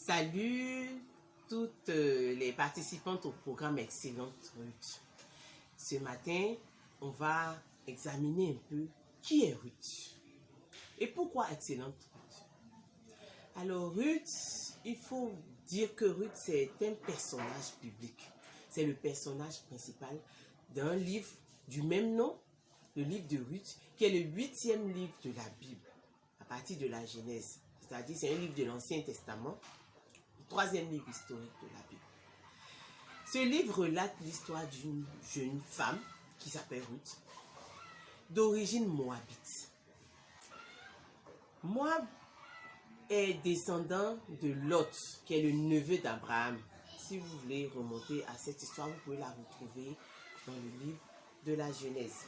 Salut toutes les participantes au programme Excellente Ruth. Ce matin, on va examiner un peu qui est Ruth et pourquoi Excellente Ruth. Alors Ruth, il faut dire que Ruth c'est un personnage biblique. C'est le personnage principal d'un livre du même nom, le livre de Ruth, qui est le 8e livre de la Bible, à partir de la Genèse. C'est-à-dire c'est un livre de l'Ancien Testament, le 3e livre historique de la Bible. Ce livre relate l'histoire d'une jeune femme qui s'appelle Ruth, d'origine moabite. Moab est descendant de Lot, qui est le neveu d'Abraham. Si vous voulez remonter à cette histoire, vous pouvez la retrouver dans le livre de la Genèse.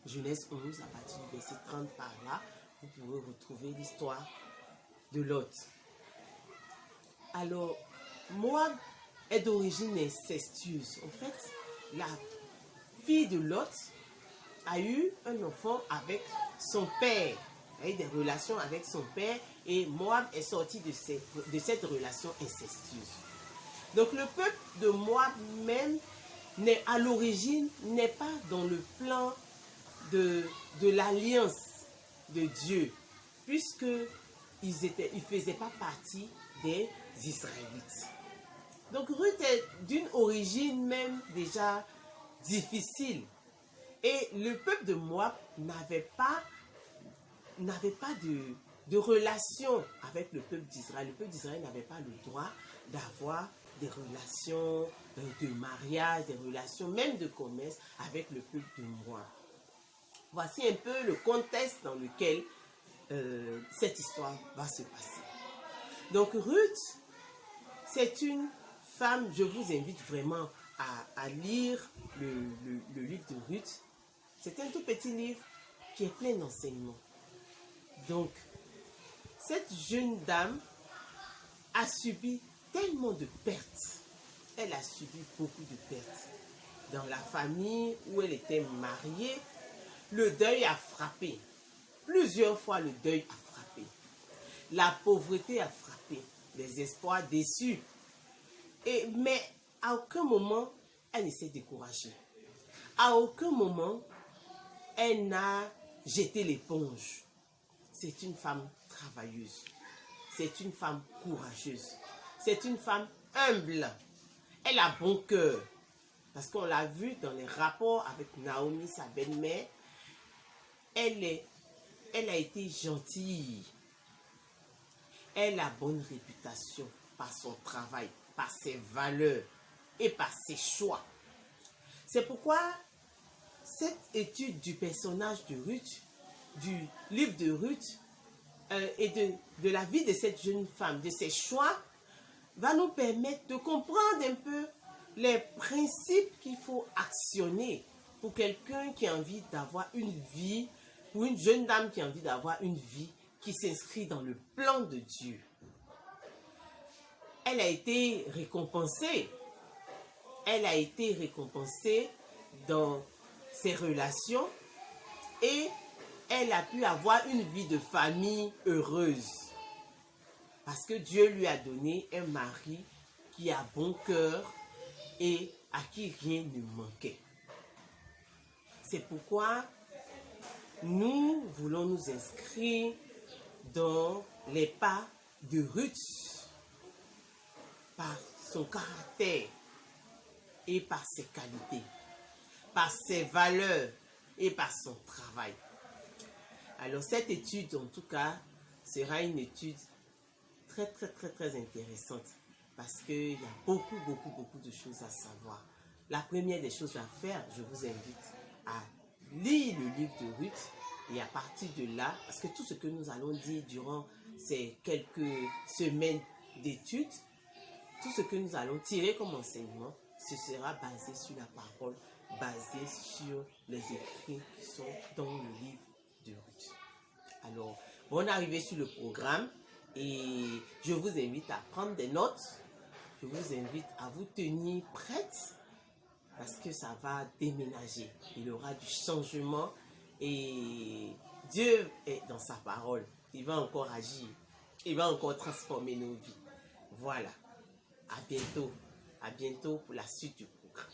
Genèse 11, à partir du verset 30 par là, vous pouvez retrouver l'histoire de Lot. Alors, Moab est d'origine incestueuse. En fait, la fille de Lot a eu un enfant avec son père. Elle a eu des relations avec son père et Moab est sorti de cette relation incestueuse. Donc le peuple de Moab même, à l'origine, n'est pas dans le plan de l'alliance de Dieu, puisqu'ils ne faisaient pas partie des Israélites. Donc Ruth est d'une origine même déjà difficile. Et le peuple de Moab n'avait pas de relation avec le peuple d'Israël. Le peuple d'Israël n'avait pas le droit d'avoir des relations de mariage, des relations même de commerce avec le peuple de Moab. Voici un peu le contexte dans lequel cette histoire va se passer. Donc Ruth, c'est une femme, je vous invite vraiment à lire le livre de Ruth. C'est un tout petit livre qui est plein d'enseignements. Donc, cette jeune dame a subi tellement de pertes. Elle a subi beaucoup de pertes. Dans la famille où elle était mariée, le deuil a frappé. Plusieurs fois, le deuil a frappé. La pauvreté a frappé. Les espoirs déçus. Mais à aucun moment, elle ne s'est découragée. À aucun moment, elle n'a jeté l'éponge. C'est une femme travailleuse. C'est une femme courageuse. C'est une femme humble. Elle a bon cœur. Parce qu'on l'a vu dans les rapports avec Naomi, sa belle-mère. Elle a été gentille. Elle a bonne réputation par son travail, par ses valeurs et par ses choix. C'est pourquoi cette étude du personnage de Ruth, du livre de Ruth et de la vie de cette jeune femme, de ses choix, va nous permettre de comprendre un peu les principes qu'il faut actionner pour quelqu'un qui a envie d'avoir une vie, pour une jeune dame qui a envie d'avoir une vie qui s'inscrit dans le plan de Dieu. Elle a été récompensée. Elle a été récompensée dans ses relations et elle a pu avoir une vie de famille heureuse. Parce que Dieu lui a donné un mari qui a bon cœur et à qui rien ne manquait. C'est pourquoi nous voulons nous inscrire dans les pas de Ruth par son caractère et par ses qualités, par ses valeurs et par son travail. Alors cette étude, en tout cas, sera une étude très intéressante parce qu'il y a beaucoup de choses à savoir. La première des choses à faire, je vous invite à lire le livre de Ruth et à partir de là, parce que tout ce que nous allons dire durant ces quelques semaines d'études, tout ce que nous allons tirer comme enseignement, ce sera basé sur la parole, basé sur les écrits qui sont dans le livre de Ruth. Alors, bonne arrivée sur le programme et je vous invite à prendre des notes. Je vous invite à vous tenir prête parce que ça va déménager. Il y aura du changement et Dieu est dans sa parole. Il va encore agir. Il va encore transformer nos vies. Voilà. À bientôt. À bientôt pour la suite du programme.